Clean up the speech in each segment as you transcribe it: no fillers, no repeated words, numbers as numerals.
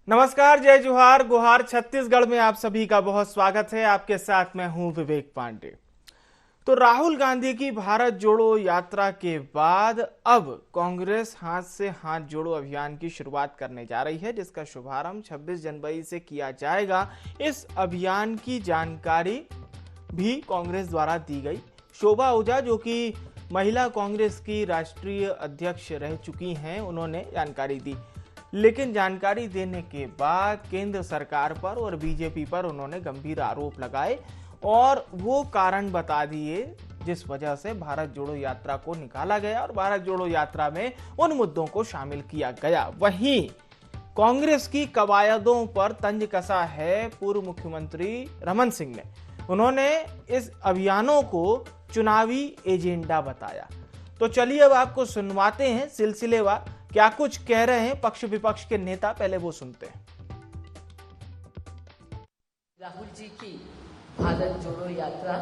नमस्कार, जय जोहार गुहार। छत्तीसगढ़ में आप सभी का बहुत स्वागत है। आपके साथ मैं हूं विवेक पांडे। तो राहुल गांधी की भारत जोड़ो यात्रा के बाद अब कांग्रेस हाथ से हाथ जोड़ो अभियान की शुरुआत करने जा रही है, जिसका शुभारंभ 26 जनवरी से किया जाएगा। इस अभियान की जानकारी भी कांग्रेस द्वारा दी गई। शोभा ओझा, जो कि महिला कांग्रेस की राष्ट्रीय अध्यक्ष रह चुकी हैं, उन्होंने जानकारी दी। लेकिन जानकारी देने के बाद केंद्र सरकार पर और बीजेपी पर उन्होंने गंभीर आरोप लगाए और वो कारण बता दिए जिस वजह से भारत जोड़ो यात्रा को निकाला गया और भारत जोड़ो यात्रा में उन मुद्दों को शामिल किया गया। वहीं कांग्रेस की कवायदों पर तंज कसा है पूर्व मुख्यमंत्री रमन सिंह ने। उन्होंने इस अभियानों को चुनावी एजेंडा बताया। तो चलिए अब आपको सुनवाते हैं सिलसिलेवार क्या कुछ कह रहे हैं पक्ष विपक्ष के नेता। पहले वो सुनते हैं। राहुल जी की भारत जोड़ो यात्रा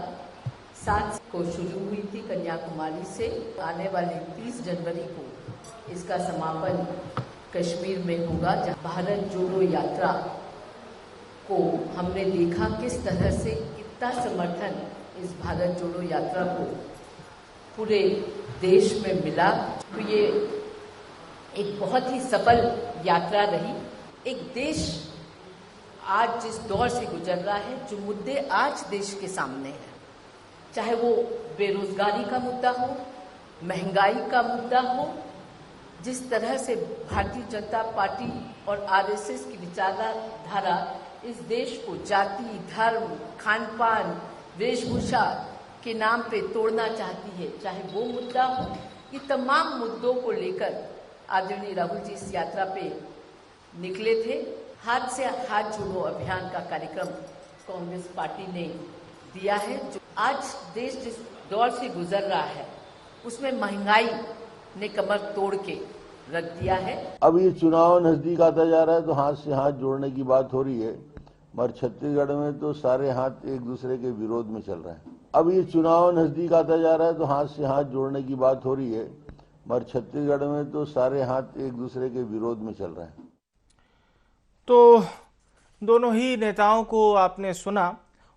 7 को शुरू हुई थी कन्याकुमारी से। आने वाली 30 जनवरी को इसका समापन कश्मीर में होगा। जहां भारत जोड़ो यात्रा को हमने देखा किस तरह से इतना समर्थन इस भारत जोड़ो यात्रा को पूरे देश में मिला। तो ये एक बहुत ही सफल यात्रा रही। एक देश आज जिस दौर से गुजर रहा है, जो मुद्दे आज देश के सामने हैं, चाहे वो बेरोजगारी का मुद्दा हो, महंगाई का मुद्दा हो, जिस तरह से भारतीय जनता पार्टी और आरएसएस की विचारधारा इस देश को जाति, धर्म, खान पान, वेशभूषा के नाम पे तोड़ना चाहती है, चाहे वो मुद्दा हो, ये तमाम मुद्दों को लेकर आदरणीय राहुल जी इस यात्रा पे निकले थे। हाथ से हाथ जोड़ो अभियान का कार्यक्रम कांग्रेस पार्टी ने दिया है। जो आज देश जिस दौर से गुजर रहा है उसमें महंगाई ने कमर तोड़ के रख दिया है। अब ये चुनाव नजदीक आता जा रहा है तो हाथ से हाथ जोड़ने की बात हो रही है, मगर छत्तीसगढ़ में तो सारे हाथ एक दूसरे के विरोध में चल रहे हैं। अब ये चुनाव नजदीक आता जा रहा है तो हाथ से हाथ जोड़ने की बात हो रही है, मगर छत्तीसगढ़ में तो सारे हाथ एक दूसरे के विरोध में चल रहे हैं। तो दोनों ही नेताओं को आपने सुना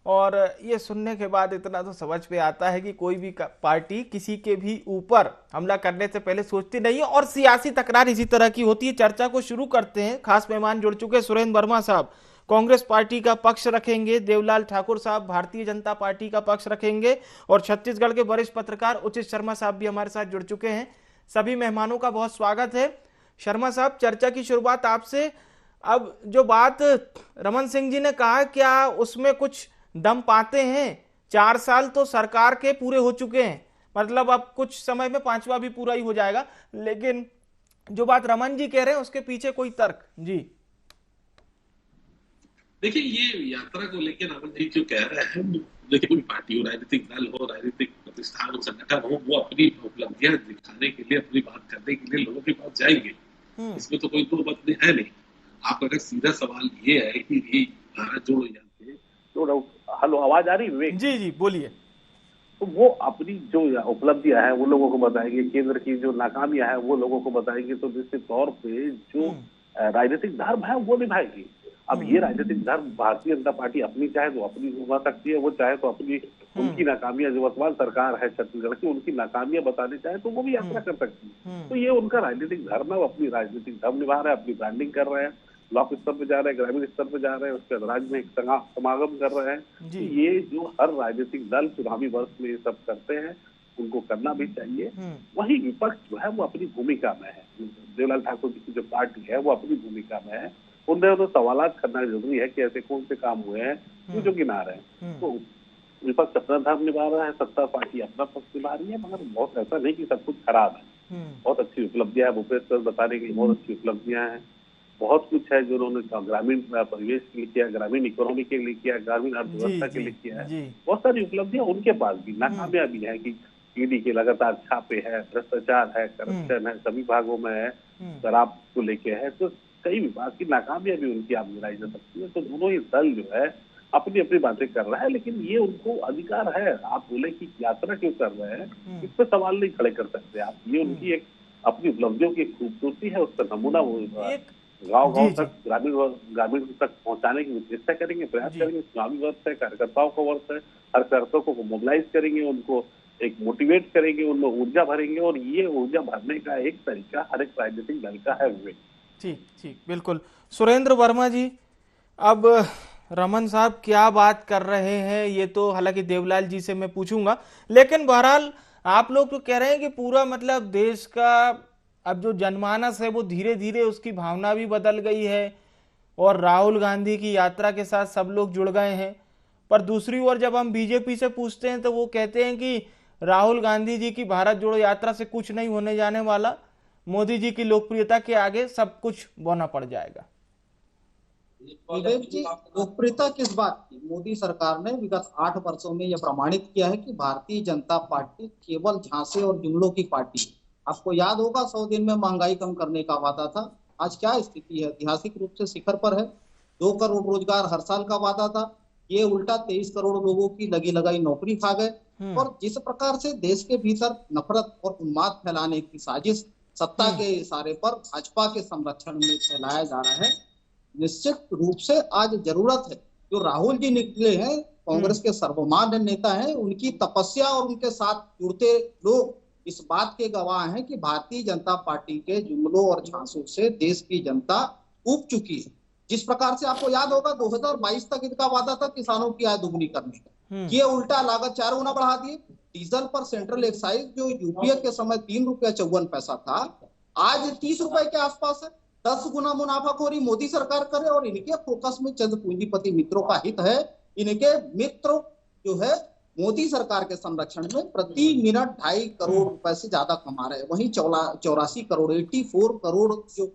और ये सुनने के बाद इतना तो समझ में आता है कि कोई भी पार्टी किसी के भी ऊपर हमला करने से पहले सोचती नहीं है और सियासी तकरार इसी तरह की होती है। चर्चा को शुरू करते हैं। खास मेहमान जुड़ चुके सुरेंद्र वर्मा साहब कांग्रेस पार्टी का पक्ष रखेंगे, देवलाल ठाकुर साहब भारतीय जनता पार्टी का पक्ष रखेंगे और छत्तीसगढ़ के वरिष्ठ पत्रकार उचित शर्मा साहब भी हमारे साथ जुड़ चुके हैं। सभी मेहमानों का बहुत स्वागत है। शर्मा साहब, चर्चा की शुरुआत आपसे। अब जो बात रमन सिंह जी ने कहा, क्या उसमें कुछ दम पाते हैं? 4 साल तो सरकार के पूरे हो चुके हैं, मतलब अब कुछ समय में 5वां भी पूरा ही हो जाएगा, लेकिन जो बात रमन जी कह रहे हैं उसके पीछे कोई तर्क? जी देखिए, ये यात्रा को लेकर रावत जी जो कह रहे हैं, देखिए कोई पार्टी हो, राजनीतिक दल हो, राजनीतिक प्रतिष्ठान हो, संगठन हो, वो अपनी उपलब्धियां दिखाने के लिए, अपनी बात करने के लिए लोगों के पास जाएंगे। इसमें तो कोई दो बात है नहीं। आपका अगर सीधा सवाल ये है कि ये भारत जोड़ो यात्रा, तो हेलो, आवाज आ रही विवेक? जी जी बोलिए। तो वो अपनी जो उपलब्धियां हैं वो लोगों को बताएंगे, केंद्र की जो नाकामियां हैं वो लोगों को बताएंगे। तो निश्चित तौर पे जो राजनीतिक धर्म है वो निभाएगी। अब ये राजनीतिक धर्म भारतीय जनता पार्टी अपनी चाहे तो अपनी निभा सकती है, वो चाहे तो अपनी उनकी नाकामियां, जो वर्तमान सरकार है छत्तीसगढ़ की, उनकी नाकामियां बतानी चाहे तो वो भी यात्रा कर सकती है। तो ये उनका राजनीतिक धर्म है, वो अपनी राजनीतिक धर्म निभा रहे हैं, अपनी ब्रांडिंग कर रहे हैं, ब्लॉक स्तर पे जा रहे हैं, ग्रामीण स्तर पे जा रहे हैं, उसके बाद राज्य में एक समागम कर रहे हैं। तो ये जो हर राजनीतिक दल चुनावी वर्ष में ये सब करते हैं, उनको करना भी चाहिए। वही विपक्ष जो है वो अपनी भूमिका में है। देवलाल ठाकुर जी की जो पार्टी है वो अपनी भूमिका में है। उन्हें तो सवाल करना जरूरी है कि ऐसे कौन से काम हुए हैं जो गिना रहे हैं। तो विपक्ष अपना धर्म निभा रहा है, सत्ता पार्टी अपना पक्ष निभा रही है, मगर बहुत ऐसा नहीं कि सब कुछ खराब है। बहुत अच्छी उपलब्धियां है, भूपेश पर बताने की बहुत अच्छी उपलब्धियां हैं। बहुत कुछ है जो उन्होंने ग्रामीण परिवेश के लिए किया, ग्रामीण इकोनॉमी के लिए किया, ग्रामीण अर्थव्यवस्था के लिए किया है। बहुत सारी उपलब्धियां उनके पास भी, नाकामियां भी है कि ईडी के लगातार छापे है, भ्रष्टाचार है, करप्शन है, सभी भागों में है, शराब को लेके है। तो कई विभाग की नाकामियां भी उनकी आप गिनाई जा सकती है। तो दोनों ही दल जो है अपनी अपनी बातें कर रहा है, लेकिन ये उनको अधिकार है। आप बोले कि यात्रा क्यों कर रहे हैं, इस पर सवाल नहीं खड़े कर सकते आप। ये उनकी एक अपनी उपलब्धियों की खूबसूरती है, उसका नमूना वो गांव जी गांव जी तक ग्रामीण तक पहुंचाने की चेष्टा करेंगे, प्रयास जी करेंगे। चुनावी वर्ष है, कार्यकर्ताओं का वर्ष है, हर कार्यकर्ताओं को मोबिलाइज करेंगे, उनको एक मोटिवेट करेंगे, उनमें ऊर्जा भरेंगे। और ये ऊर्जा भरने का एक तरीका हर एक राजनीतिक दल का है विवेक। ठीक ठीक बिल्कुल। सुरेंद्र वर्मा जी, अब रमन साहब क्या बात कर रहे हैं ये तो हालांकि देवलाल जी से मैं पूछूंगा, लेकिन बहरहाल आप लोग तो कह रहे हैं कि पूरा मतलब देश का अब जो जनमानस है वो धीरे धीरे उसकी भावना भी बदल गई है और राहुल गांधी की यात्रा के साथ सब लोग जुड़ गए हैं। पर दूसरी ओर जब हम बीजेपी से पूछते हैं तो वो कहते हैं कि राहुल गांधी जी की भारत जोड़ो यात्रा से कुछ नहीं होने जाने वाला, मोदी जी की लोकप्रियता के आगे सब कुछ बौना पड़ जाएगा। विवेक जी, लोकप्रियता किस बात की? मोदी सरकार ने विगत 8 वर्षों में यह प्रमाणित किया है कि भारतीय जनता पार्टी केवल झांसे और जुमलों की पार्टी है। आपको याद होगा 100 दिन में महंगाई कम करने का वादा था। आज क्या स्थिति है? ऐतिहासिक रूप से शिखर पर है। 2 करोड़ रोजगार हर साल का वादा था, ये उल्टा 23 करोड़ लोगों की लगी लगाई नौकरी खा गए। और जिस प्रकार से देश के भीतर नफरत और उन्माद फैलाने की साजिश सत्ता के इशारे पर भाजपा के संरक्षण में फैलाया जा रहा है, निश्चित रूप से आज जरूरत है जो राहुल जी निकले हैं, कांग्रेस के सर्वमान्य नेता हैं, उनकी तपस्या और उनके साथ जुड़ते लोग इस बात के गवाह हैं कि भारतीय जनता पार्टी के जुमलों और झांसों से देश की जनता ऊब चुकी है। जिस प्रकार से आपको याद होगा 2022 तक इनका वादा था किसानों की आय दुगनी करने का, ये उल्टा लागत 4 गुना बढ़ा दिए। डीजल पर सेंट्रल एक्साइज जो यूपीए के समय 3 रुपया 54 पैसा था, आज 30 रुपए के आसपास है। 10 गुना मुनाफाखोरी मोदी सरकार करे और इनके फोकस में चंद पूंजीपति मित्रों का हित है। इनके मित्र जो है मोदी सरकार के संरक्षण में प्रति मिनट 2.5 करोड़ रुपए से ज्यादा कमा रहे हैं। वहीं 84 करोड़ 84 करोड़ जो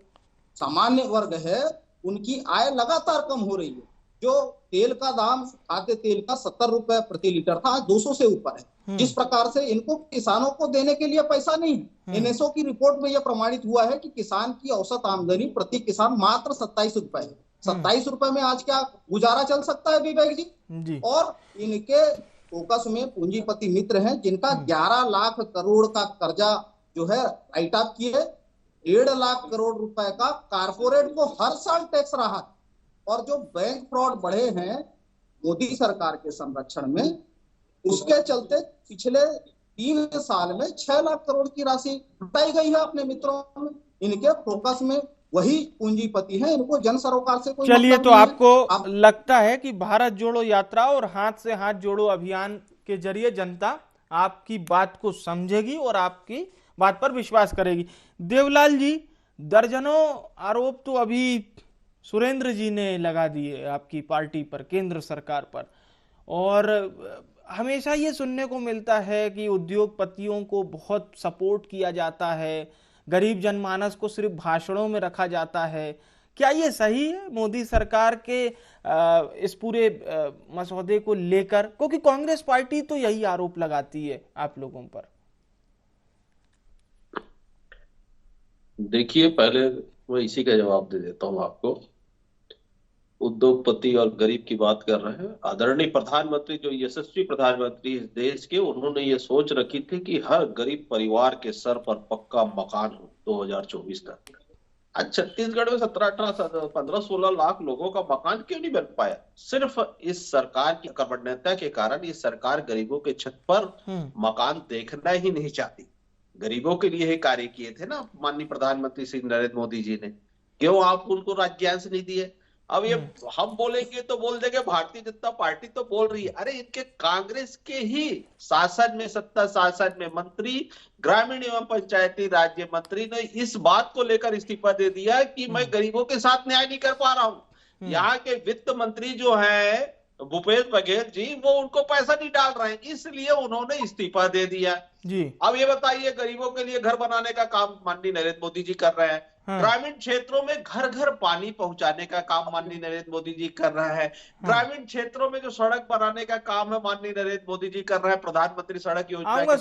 सामान्य वर्ग है उनकी आय लगातार कम हो रही है। जो तेल का दाम खाद्य तेल का 70 रुपए प्रति लीटर था, आज 200 से ऊपर है। जिस प्रकार से इनको किसानों को देने के लिए पैसा नहीं है। एनएसओ की रिपोर्ट में यह प्रमाणित हुआ है कि किसान की औसत आमदनी प्रति किसान मात्र 27 रुपए है। 27 रुपए में आज क्या गुजारा चल सकता है विवेक जी? और इनके फोकस में पूंजीपति मित्र हैं जिनका 11 लाख करोड़ का कर्जा जो है राइट ऑफ किए, 1.5 लाख करोड़ रुपए का कारपोरेट को हर साल टैक्स राहत, और जो बैंक फ्रॉड बढ़े हैं मोदी सरकार के संरक्षण में, उसके चलते पिछले 3 साल में 6 लाख करोड़ की राशि लुटाई गई है अपने मित्रों में। इनके फोकस में वही पूंजीपति हैं, इनको जन सरोकार से कोई चलिए, मतलब तो नहीं है। आपको लगता है कि भारत जोड़ो यात्रा और हाथ से हाथ जोड़ो अभियान के जरिए जनता आपकी बात को समझेगी और आपकी बात पर विश्वास करेगी? देवलाल जी, दर्जनों आरोप तो अभी सुरेंद्र जी ने लगा दिए आपकी पार्टी पर, केंद्र सरकार पर, और हमेशा ये सुनने को मिलता है कि उद्योगपतियों को बहुत सपोर्ट किया जाता है, गरीब जनमानस को सिर्फ भाषणों में रखा जाता है। क्या ये सही है मोदी सरकार के इस पूरे मसौदे को लेकर? क्योंकि कांग्रेस पार्टी तो यही आरोप लगाती है आप लोगों पर। देखिए, पहले मैं इसी का जवाब दे देता हूं आपको। उद्योगपति और गरीब की बात कर रहे हैं। आदरणीय प्रधानमंत्री, जो यशस्वी प्रधानमंत्री इस देश के, उन्होंने ये सोच रखी थी कि हर गरीब परिवार के सर पर पक्का मकान हो 2024 तक। आज छत्तीसगढ़ में 17, 18, 15, 16 लाख लोगों का मकान क्यों नहीं बन पाया? सिर्फ इस सरकार की कर्मण्यता के कारण ये सरकार गरीबों के छत पर मकान देखना ही नहीं चाहती। गरीबों के लिए ही कार्य किए थे ना माननीय प्रधानमंत्री श्री नरेंद्र मोदी जी ने। क्यों आप उनको राज्यांश नहीं दिए? अब ये हम बोलेंगे तो बोल देंगे भारतीय जनता पार्टी तो बोल रही है। अरे इनके कांग्रेस के ही शासन में, सत्ता शासन में मंत्री, ग्रामीण एवं पंचायती राज्य मंत्री ने इस बात को लेकर इस्तीफा दे दिया कि मैं गरीबों के साथ न्याय नहीं कर पा रहा हूं। यहाँ के वित्त मंत्री जो है भूपेश बघेल जी, वो उनको पैसा नहीं डाल रहे हैं, इसलिए उन्होंने इस्तीफा दे दिया जी। अब ये बताइए, गरीबों के लिए घर बनाने का काम माननीय नरेंद्र मोदी जी कर रहे हैं। ग्रामीण क्षेत्रों में घर घर पानी पहुंचाने का काम माननीय नरेंद्र मोदी जी कर रहे हैं। ग्रामीण क्षेत्रों में जो सड़क बनाने का काम है माननीय नरेंद्र मोदी जी कर रहे हैं। प्रधानमंत्री सड़क योजना के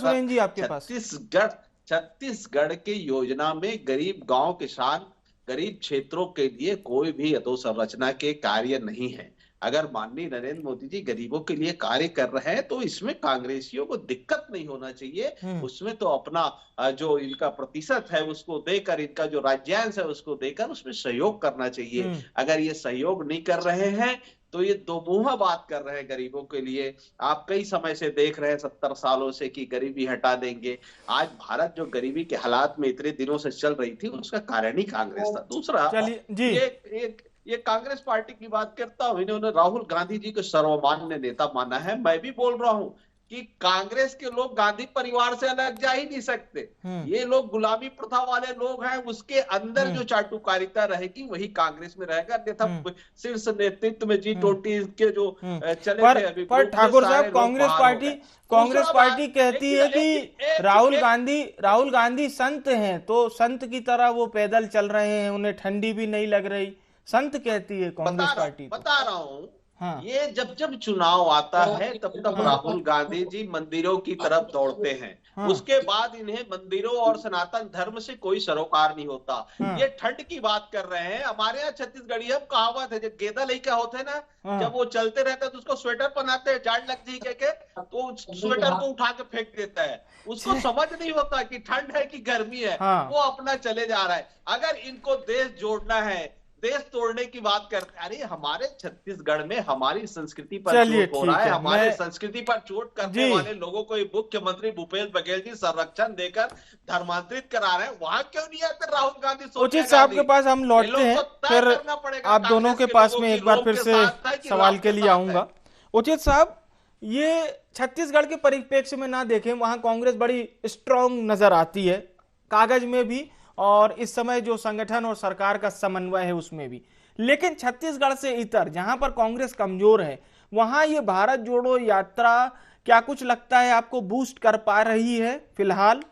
साथ छत्तीसगढ़ के योजना में गरीब गांव किसान, गरीब क्षेत्रों के लिए कोई भी अधोसंरचना के कार्य नहीं है। अगर माननीय नरेंद्र मोदी जी गरीबों के लिए कार्य कर रहे हैं तो इसमें कांग्रेसियों को दिक्कत नहीं होना चाहिए। उसमें तो अपना जो इनका प्रतिशत है उसको देकर, इनका जो राज्यांश है उसको देकर उसमें सहयोग करना चाहिए। अगर ये सहयोग नहीं कर रहे हैं तो ये दोमुहा बात कर रहे हैं गरीबों के लिए। आप कई समय से देख रहे हैं 70 सालों से कि गरीबी हटा देंगे। आज भारत जो गरीबी के हालात में इतने दिनों से चल रही थी उसका कारण ही कांग्रेस था। दूसरा, ये कांग्रेस पार्टी की बात करता हूं, इन्होंने राहुल गांधी जी को सर्वमान्य नेता माना है। मैं भी बोल रहा हूं कि कांग्रेस के लोग गांधी परिवार से अलग जा ही नहीं सकते। ये लोग गुलामी प्रथा वाले लोग हैं, उसके अंदर जो चाटुकारिता रहेगी वही कांग्रेस में रहेगा। अन्यथा शीर्ष नेतृत्व में G20 के जो चले थे अभी, पर ठाकुर साहब, कांग्रेस पार्टी कहती है कि राहुल गांधी संत हैं, तो संत की तरह वो पैदल चल रहे हैं, उन्हें ठंडी भी नहीं लग रही, संत कहती है कांग्रेस पार्टी। बता रहा हूँ, ये जब चुनाव आता है तब राहुल गांधी जी मंदिरों की तरफ दौड़ते हैं। उसके बाद इन्हें मंदिरों और सनातन धर्म से कोई सरोकार नहीं होता। ये ठंड की बात कर रहे हैं। हमारे यहाँ छत्तीसगढ़ी हम कहावत है, जब गेदा लड़का होते हैं ना, जब वो चलते रहते हैं तो उसको स्वेटर पहनाते हैं, जाड़ लग जी के तो स्वेटर को उठा के फेंक देता है। उसको समझ नहीं होता कि ठंड है कि गर्मी है, वो अपना चले जा रहा है। अगर इनको देश जोड़ना है, देश तोड़ने की बात करते हैं, अरे हमारे छत्तीसगढ़ में हमारी संस्कृति पर चोट हो रहा है। हमारे संस्कृति पर चोट करने वाले लोगों को मुख्यमंत्री भूपेश बघेल जी संरक्षण देकर धर्मांतरित करा रहे हैं। वहां क्यों नहीं आते राहुल गांधी? उचित साहब के पास हम लौटते हैं, फिर आप दोनों के पास में एक बार फिर से सवाल के लिए आऊंगा। उचित साहब, ये छत्तीसगढ़ के परिप्रेक्ष्य में ना देखें, वहां कांग्रेस बड़ी स्ट्रांग नजर आती है, कागज में भी और इस समय जो संगठन और सरकार का समन्वय है उसमें भी। लेकिन छत्तीसगढ़ से इतर जहां पर कांग्रेस कमजोर है, वहां ये भारत जोड़ो यात्रा क्या कुछ लगता है आपको बूस्ट कर पा रही है फिलहाल?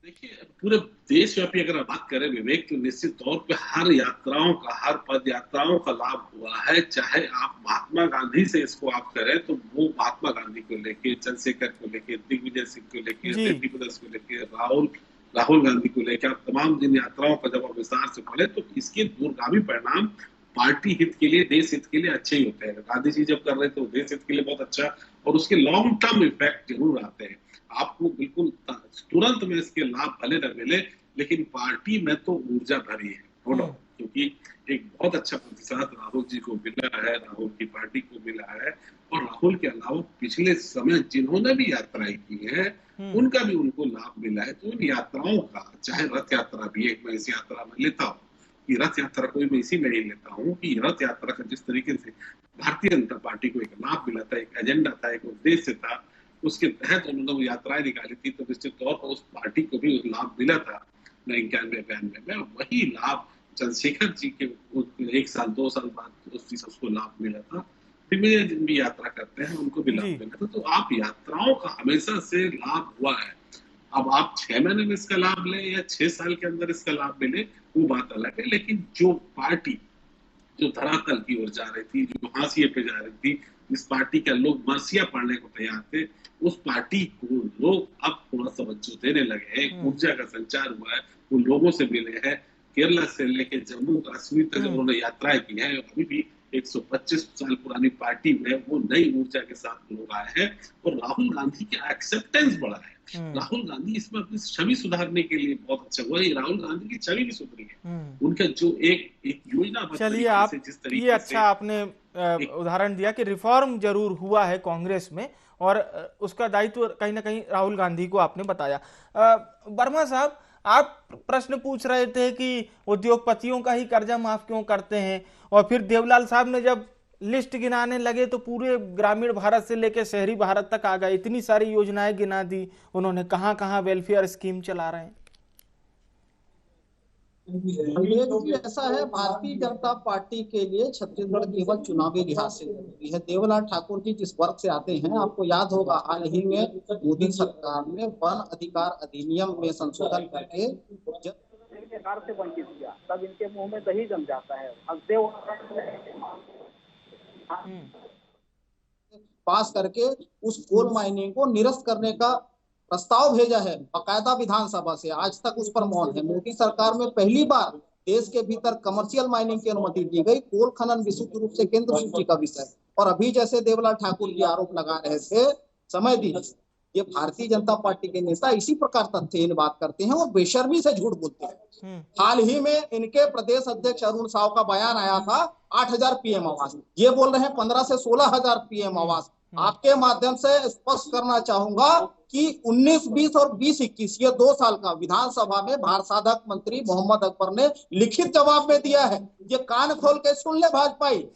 देखिए, पूरे देशव्यापी अगर आप बात करें विवेक, तो निश्चित तौर पे हर यात्राओं का, हर पद यात्राओं का लाभ हुआ है। चाहे आप महात्मा गांधी से इसको आप करें तो वो महात्मा गांधी को लेके, चंद्रशेखर को लेके, दिग्विजय सिंह को लेके, बेटी प्रदर्श को लेके, राहुल गांधी को लेकर, आप तमाम जिन यात्राओं का जब आप विस्तार से पढ़े तो इसके दूरगामी परिणाम पार्टी हित के लिए, देश हित के लिए अच्छे ही होते हैं। गांधी जी जब कर रहे थे तो देश हित के लिए बहुत अच्छा, और उसके लॉन्ग टर्म इफेक्ट जरूर आते हैं। आपको बिल्कुल तुरंत में इसके लाभ भले न मिले, लेकिन पार्टी में तो ऊर्जा भरी है, क्योंकि एक बहुत अच्छा प्रतिशत राहुल जी को मिला है, राहुल की पार्टी को मिला है। और राहुल के अलावा पिछले समय जिन्होंने भी यात्राएं की है उनका भी उनको लाभ मिला है। तो उन यात्राओं का, चाहे रथ यात्रा भी एक, मैं इस यात्रा में लेता हूँ कि रथ यात्रा को मैं इसी में ही लेता हूँ कि रथ यात्रा का जिस तरीके से भारतीय जनता पार्टी को एक लाभ मिला था, एक एजेंडा था, एक उद्देश्य था, उसके तहत उन्होंने वो यात्राएं निकाली थी, तो निश्चित तौर पर उस पार्टी को भी लाभ मिला था 91-92 में। वही लाभ चंद्रशेखर जी के 1 साल 2 साल बाद उस चीज उसको लाभ मिला था। जिन भी यात्रा करते हैं उनको भी लाभ मिला था। तो आप यात्राओं का हमेशा से लाभ हुआ है। अब आप 6 महीने में इसका लाभ लें या 6 साल के अंदर इसका लाभ मिले, वो बात अलग है। लेकिन जो पार्टी जो धरातल की ओर जा रही थी, जो हाशिए पे जा रही थी, जिस पार्टी का लोग मरसिया पढ़ने को तैयार थे, उस पार्टी को लोग अब थोड़ा तवज्जो देने लगे हैं। ऊर्जा का संचार हुआ है, वो लोगों से मिले हैं। केरला से लेके जम्मू कश्मीर तक उन्होंने यात्राएं की है। अभी भी 125 साल पुरानी पार्टी में वो नई ऊर्जा के साथ लोग आए हैं और राहुल गांधी की एक्सेप्टेंस बढ़ा है। राहुल गांधी इसमें अपनी छवि सुधारने के लिए बहुत अच्छा हुआ। राहुल गांधी की छवि भी सुधरी है। उनका जो एक योजना, चलिए आप ये अच्छा आपने उदाहरण दिया कि रिफॉर्म जरूर हुआ है कांग्रेस में और उसका दायित्व कहीं ना कहीं राहुल गांधी को आपने बताया। वर्मा साहब, आप प्रश्न पूछ रहे थे कि उद्योगपतियों का ही कर्जा माफ क्यों करते हैं, और फिर देवलाल साहब ने जब लिस्ट गिनाने लगे तो पूरे ग्रामीण भारत से लेकर शहरी भारत तक आ गए, इतनी सारी योजनाएं गिना दी उन्होंने, कहां कहां वेलफेयर स्कीम चला रहे हैं। ऐसा है, भारतीय जनता पार्टी के लिए छत्तीसगढ़ केवल चुनावी लिहाज से जरूरी है। देवलाल ठाकुर जी जिस वर्ग से आते हैं, आपको याद होगा हाल ही में मोदी सरकार ने वन अधिकार अधिनियम में संशोधन करके अधिकार से वंचित किया, तब इनके मुंह में दही जम जाता है। पास करके उस कोल माइनिंग को निरस्त करने का प्रस्ताव भेजा है बकायदा विधानसभा से, आज तक उस पर मौन है। मोदी सरकार में पहली बार देश के भीतर कमर्शियल माइनिंग की अनुमति दी गई, कोल खनन विशुद्ध रूप से केंद्र सूची का विषय। और अभी जैसे देवलाल ठाकुर जी आरोप लगा रहे थे, समय दीजिए, ये भारतीय जनता पार्टी के नेता इसी प्रकार तथ्यहीन बात करते हैं और बेशर्मी से झूठ बोलते हैं। हाल ही में इनके प्रदेश अध्यक्ष अरुण साव का बयान आया था 8,000 पीएम आवास, ये बोल रहे हैं 15 से 16,000 पीएम आवास। आपके माध्यम से स्पष्ट करना चाहूंगा कि 19, 20 और 20, 21 ये 2 साल का विधानसभा में भारसाधक मंत्री मोहम्मद अकबर ने लिखित जवाब में दिया है। ये कान खोल के सुन ले भाजपाई,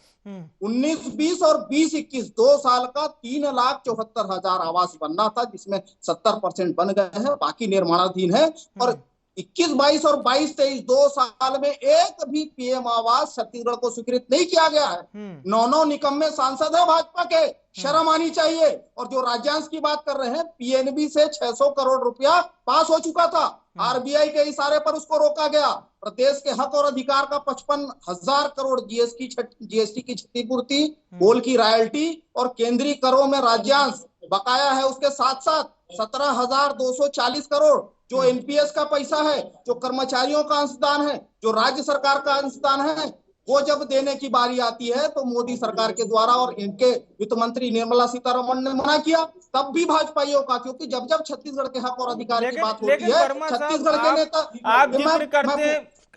19, 20 और 20, 21 2 साल का 3,74,000 आवास बनना था, जिसमें 70% बन गए हैं, बाकी निर्माणाधीन है। और 21, 22 और 22, 23 2 साल में एक भी पीएम आवास छत्तीसगढ़ को स्वीकृत नहीं किया गया है। 9 निकम्मे सांसद है भाजपा के, शर्म आनी चाहिए। और जो राज्यांश की बात कर रहे हैं, पीएनबी से 600 करोड़ रुपया पास हो चुका था, आरबीआई के इशारे पर उसको रोका गया। प्रदेश के हक और अधिकार का 55,000 करोड़ जीएसटी की क्षतिपूर्ति, कोल की रॉयल्टी और केंद्रीय करों में राज्यांश बकाया है। उसके साथ साथ 17,240 करोड़ जो एनपीएस का पैसा है, जो कर्मचारियों का अंशदान है, जो राज्य सरकार का अंशदान है, वो जब देने की बारी आती है तो मोदी सरकार के द्वारा और इनके वित्त मंत्री निर्मला सीतारमण ने मना किया, तब भी भाजपाइयों का, क्योंकि जब जब छत्तीसगढ़ के हक और अधिकार की बात होती है, छत्तीसगढ़ के नेता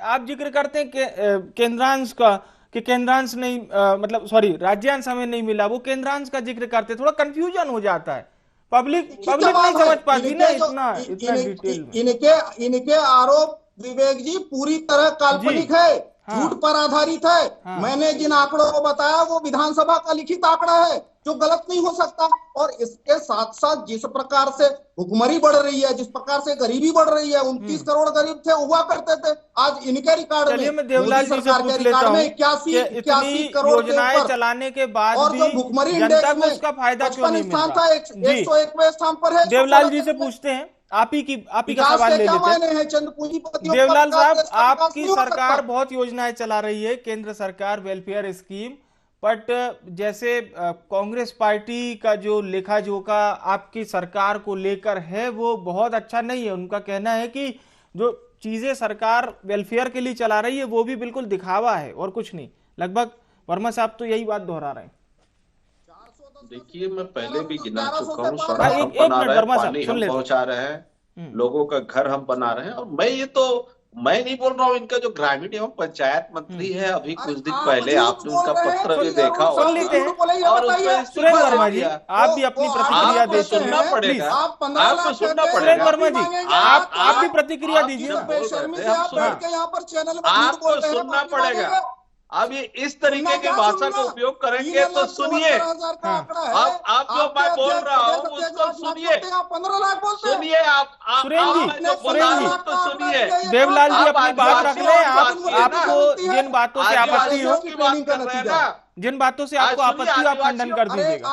आप जिक्र करते हैं केंद्रांश का, कि केंद्रांश नहीं, मतलब सॉरी राज्यांश हमें नहीं मिला, वो केंद्रांश का जिक्र करते, थोड़ा कंफ्यूजन हो जाता है, पब्लिक नहीं समझ पाती ना इतना डिटेल में। इनके आरोप विवेक जी पूरी तरह काल्पनिक है, झूठ पर आधारित है। मैंने जिन आंकड़ों को बताया वो विधानसभा का लिखित आंकड़ा है, जो गलत नहीं हो सकता। और इसके साथ साथ जिस प्रकार से भुखमरी बढ़ रही है, जिस प्रकार से गरीबी बढ़ रही है, 29 करोड़ गरीब थे, हुआ करते थे, आज इनके रिकॉर्ड में, मैं देवलाल जी से पूछ लेता हूं, 81 करोड़ योजनाएं चलाने के बाद और जो भुखमरी इंडेक्स में उसका फायदा क्यों नहीं मिल रहा? 101वें स्थान पर है। देवलाल जी से पूछते हैं, आप ही का सवाल ले लेते हैं। देवलाल साहब, आपकी सरकार बहुत योजनाएं चला रही है, केंद्र सरकार वेलफेयर स्कीम, बट जैसे कांग्रेस पार्टी का जो लेखा जोखा आपकी सरकार को लेकर है वो बहुत अच्छा नहीं है। उनका कहना है कि जो चीजें सरकार वेलफेयर के लिए चला रही है वो भी बिल्कुल दिखावा है और कुछ नहीं। लगभग वर्मा साहब तो यही बात दोहरा रहे हैं। देखिए, मैं पहले भी गिना चुका हूँ, सड़क हम बना रहे हैं, पानी हम पहुंचा रहे हैं, लोगों का घर हम बना रहे हैं। और मैं नहीं बोल रहा हूँ, इनका जो ग्रामीण एवं पंचायत मंत्री है, अभी कुछ दिन पहले आपने उनका पत्र भी देखा होगा, और उसमें वर्मा जी आप भी अपनी प्रतिक्रिया दे, सुनना पड़ेगा, आपको सुनना पड़ेगा। वर्मा जी आप भी प्रतिक्रिया दीजिए, आपको सुनना पड़ेगा। अब ये इस तरीके की भाषा का उपयोग करेंगे तो सुनिए, आप जो मैं बोल रहा हूँ उसको सुनिए, तो सुनिए। देवलाल जी अपनी बात रख ले, आपको जिन बातों से आपत्ति हो, जिन बातों से आपको आपत्ति हो, आप खंडन कर दीजिएगा।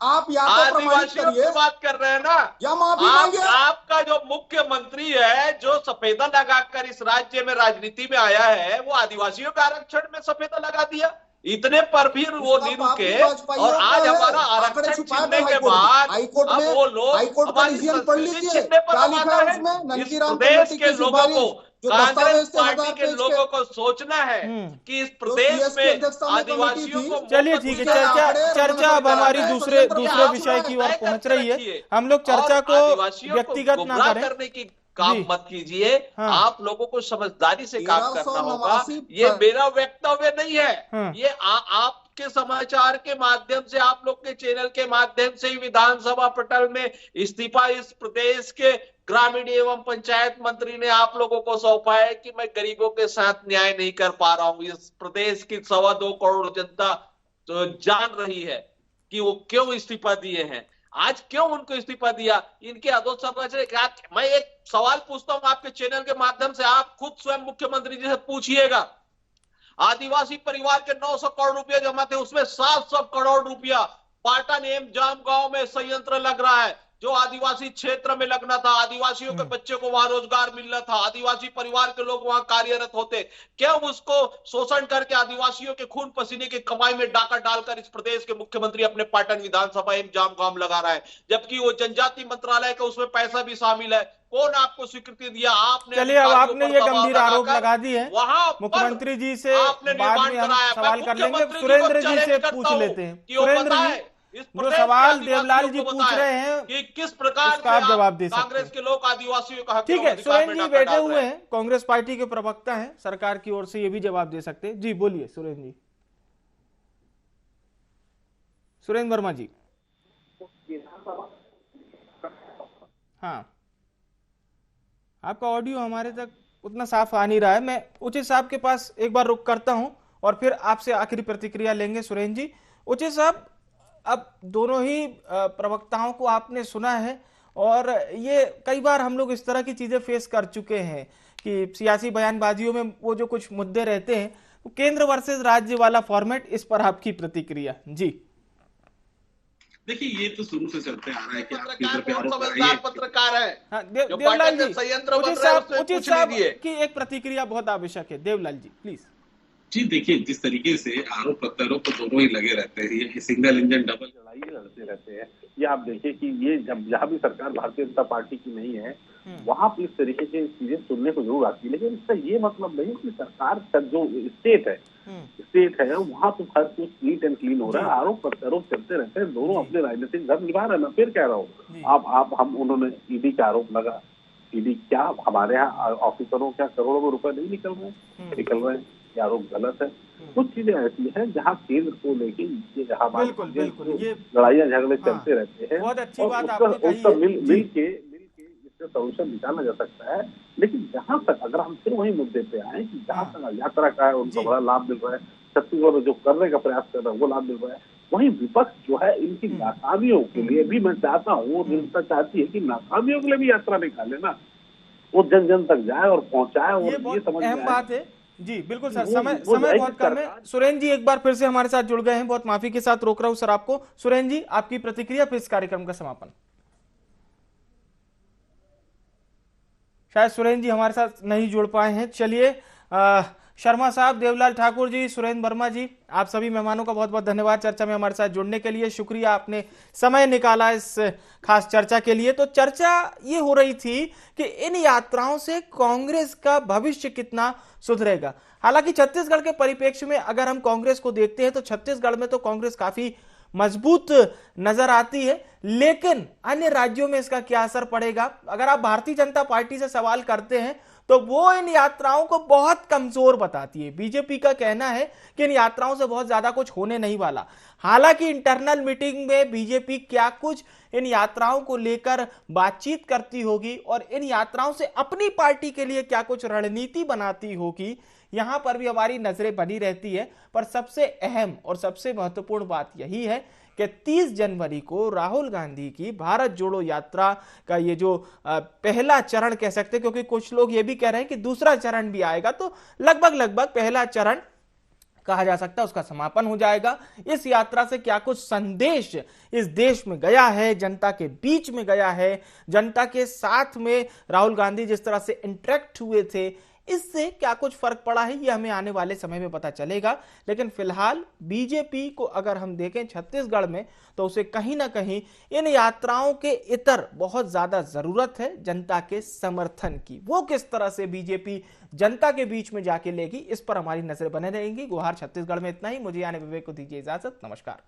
आप आदिवासियों की बात कर रहे हैं ना, आपका जो मुख्यमंत्री है जो सफेदा लगाकर इस राज्य में राजनीति में आया है, वो आदिवासियों का आरक्षण में सफेदा लगा दिया, इतने पर भी वो नहीं रुके। और आज हमारा आरक्षण छीनने के बाद अब वो लोग हमारी संस्कृति छीनने पर आना है। इस प्रदेश के लोगों को, कांग्रेस पार्टी के लोगों को सोचना है कि इस प्रदेश में आदिवासियों को। चलिए ठीक है, चर्चा अब हमारी दूसरे विषय की ओर पहुंच रही है। हम लोग चर्चा को व्यक्तिगत ना करने की काम मत कीजिए। आप लोगों को समझदारी से काम करना होगा। ये मेरा वक्तव्य नहीं है, ये आपके समाचार के माध्यम से, आप लोग के चैनल के माध्यम से ही विधानसभा पटल में इस्तीफा इस प्रदेश के ग्रामीण एवं पंचायत मंत्री ने आप लोगों को सौंपा है कि मैं गरीबों के साथ न्याय नहीं कर पा रहा हूं। इस प्रदेश की 2.25 करोड़ जनता तो जान रही है कि वो क्यों इस्तीफा दिए हैं, आज क्यों उनको इस्तीफा दिया, इनके अधोसंरचना। मैं एक सवाल पूछता हूं आपके चैनल के माध्यम से, आप खुद स्वयं मुख्यमंत्री जी से पूछिएगा। आदिवासी परिवार के 900 करोड़ रुपया जमा थे, उसमें 700 करोड़ रुपया पाटन एवं जाम गांव में संयंत्र लग रहा है, जो आदिवासी क्षेत्र में लगना था, आदिवासियों के बच्चे को वहां रोजगार मिलना था, आदिवासी परिवार के लोग वहां कार्यरत होते, क्यों उसको शोषण करके आदिवासियों के खून पसीने की कमाई में डाका डालकर इस प्रदेश के मुख्यमंत्री अपने पाटन विधानसभा इंतजाम काम लगा रहा है, जबकि वो जनजाति मंत्रालय का उसमें पैसा भी शामिल है। कौन आपको स्वीकृति दिया? आपने चलिए, अब आपने ये गंभीर आरोप लगा दिए हैं, वहां मुख्यमंत्री जी से बाद में हम सवाल कर लेंगे। सुरेंद्र जी से पूछ लेते हैं। सुरेंद्र जी, जो सवाल देवलाल जी पूछ रहे हैं कि किस प्रकार उसका आप जवाब दे सकते हैं। कांग्रेस के लोग आदिवासियों का हक, ठीक है, सुरेंद्र जी बैठे हुए हैं, कांग्रेस पार्टी के प्रवक्ता हैं, सरकार की ओर से ये भी जवाब दे सकते हैं। जी बोलिए सुरेंद्र जी। सुरेंद्र वर्मा जी। हाँ, आपका ऑडियो हमारे तक उतना साफ आ नहीं रहा है। मैं उचित साहब के पास एक बार रुक करता हूं और फिर आपसे आखिरी प्रतिक्रिया लेंगे। सुरेंद्र जी, उचित साहब, अब दोनों ही प्रवक्ताओं को आपने सुना है और ये कई बार हम लोग इस तरह की चीजें फेस कर चुके हैं कि सियासी बयानबाजियों में वो जो कुछ मुद्दे रहते हैं, तो केंद्र वर्सेस राज्य वाला फॉर्मेट, इस पर आपकी प्रतिक्रिया। जी देखिए, ये तो शुरू से चलते आ रहा है कि पत्रकार है। हाँ, देवलाल जी, उचित साहब की एक प्रतिक्रिया बहुत आवश्यक है। देवलाल जी प्लीज। जी देखिए, जिस तरीके से आरोप प्रत्यारोप तो दोनों ही लगे रहते हैं, ये सिंगल इंजन डबल लड़ाई लड़ते रहते हैं। ये आप देखिए कि ये जहाँ भी सरकार भारतीय जनता पार्टी की नहीं है, वहां पर इस तरीके की चीजें सुनने को जरूर आती है, लेकिन इसका ये मतलब नहीं कि सरकार का जो स्टेट है वहां तो हर कुछ नीट एंड क्लीन हो रहा है। आरोप प्रत्यारोप चलते रहते हैं, दोनों अपने राजनीतिक धर्म निभा रहे हैं। मैं फिर कह रहा हूँ, हम उन्होंने ईडी का आरोप लगा, ईडी क्या हमारे यहाँ ऑफिसरों क्या करोड़ों में रुपए नहीं निकल रहे हैं, ये आरोप गलत है। कुछ चीजें ऐसी हैं जहाँ केंद्र को लेके ये लड़ाइयाँ झगड़े चलते रहते हैं, बहुत अच्छी बात आपने कही है। मिल के इसका सॉल्यूशन निकाला जा सकता है। लेकिन जहाँ तक, अगर हम फिर वही मुद्दे पे आए कि जहाँ तक यात्रा का है उनको बड़ा लाभ मिल रहा है, छत्तीसगढ़ में जो करने का प्रयास कर रहा है वो लाभ मिल रहा है, वहीं विपक्ष जो है इनकी नाकामियों के लिए भी मैं चाहता हूँ, जनता चाहती है कि नाकामियों के लिए भी यात्रा निकाले ना, वो जन जन तक जाए और पहुंचाए। और ये समझ अहम बात है। जी बिल्कुल सर, समय बहुत कम है। सुरेंद्र जी एक बार फिर से हमारे साथ जुड़ गए हैं, बहुत माफी के साथ रोक रहा हूं सर आपको। सुरेंद्र जी, आपकी प्रतिक्रिया फिर इस कार्यक्रम का समापन। शायद सुरेंद्र जी हमारे साथ नहीं जुड़ पाए हैं। चलिए, शर्मा साहब, देवलाल ठाकुर जी, सुरेंद्र वर्मा जी, आप सभी मेहमानों का बहुत बहुत धन्यवाद चर्चा में हमारे साथ जुड़ने के लिए। शुक्रिया, आपने समय निकाला इस खास चर्चा के लिए। तो चर्चा ये हो रही थी कि इन यात्राओं से कांग्रेस का भविष्य कितना सुधरेगा। हालांकि छत्तीसगढ़ के परिप्रेक्ष्य में अगर हम कांग्रेस को देखते हैं तो छत्तीसगढ़ में तो कांग्रेस काफी मजबूत नजर आती है, लेकिन अन्य राज्यों में इसका क्या असर पड़ेगा, अगर आप भारतीय जनता पार्टी से सवाल करते हैं तो वो इन यात्राओं को बहुत कमजोर बताती है। बीजेपी का कहना है कि इन यात्राओं से बहुत ज्यादा कुछ होने नहीं वाला। हालांकि इंटरनल मीटिंग में बीजेपी क्या कुछ इन यात्राओं को लेकर बातचीत करती होगी और इन यात्राओं से अपनी पार्टी के लिए क्या कुछ रणनीति बनाती होगी, यहां पर भी हमारी नजरें बनी रहती है। पर सबसे अहम और सबसे महत्वपूर्ण बात यही है कि 30 जनवरी को राहुल गांधी की भारत जोड़ो यात्रा का ये जो पहला चरण कह सकते हैं, क्योंकि कुछ लोग ये भी कह रहे हैं कि दूसरा चरण भी आएगा, तो लगभग पहला चरण कहा जा सकता है उसका समापन हो जाएगा। इस यात्रा से क्या कुछ संदेश इस देश में गया है, जनता के बीच में गया है, जनता के साथ में राहुल गांधी जिस तरह से इंटरेक्ट हुए थे, इससे क्या कुछ फर्क पड़ा है, ये हमें आने वाले समय में पता चलेगा। लेकिन फिलहाल बीजेपी को अगर हम देखें छत्तीसगढ़ में, तो उसे कहीं ना कहीं इन यात्राओं के इतर बहुत ज्यादा जरूरत है जनता के समर्थन की। वो किस तरह से बीजेपी जनता के बीच में जाके लेगी, इस पर हमारी नजरें बने रहेंगी। गुहार छत्तीसगढ़ में इतना ही। मुझे यानी विवेक को दीजिए इजाजत। नमस्कार।